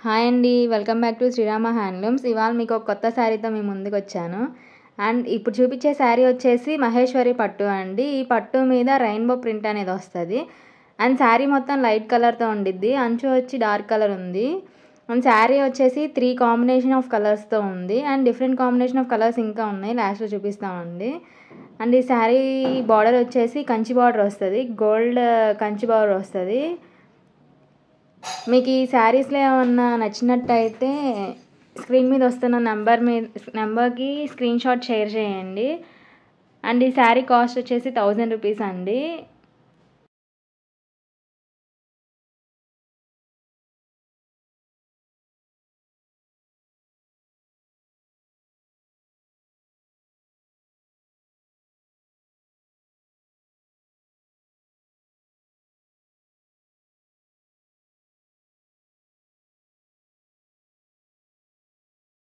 Hi అండి, welcome back to Srirama handlooms. ఇవాళ మీకు ఒక కొత్త శారీతో మీ ముందుకు వచ్చాను. అండ్ ఇప్పుడు చూపించే శారీ వచ్చేసి మహేశ్వరి పట్టు అండి. ఈ పట్టు మీద రెయిన్బో ప్రింట్ అనేది వస్తుంది. అండ్ శారీ మొత్తం లైట్ కలర్తో ఉండిద్ది, అంచు వచ్చి డార్క్ కలర్ ఉంది. అండ్ శారీ వచ్చేసి 3 కాంబినేషన్ ఆఫ్ కలర్స్తో ఉంది. And different combination of colours ఇంకా ఉన్నాయి, లాస్ట్లో చూపిస్తామండి. అండ్ ఈ శారీ బార్డర్ వచ్చేసి కంచి బార్డర్ వస్తుంది, గోల్డ్ కంచి బార్డర్ వస్తుంది. మీకు ఈ శారీస్లో ఏమన్నా నచ్చినట్టయితే స్క్రీన్ మీద వస్తున్న నెంబర్కి స్క్రీన్ షాట్ షేర్ చేయండి. అండ్ ఈ శారీ కాస్ట్ వచ్చేసి 1000 రూపీస్ అండి.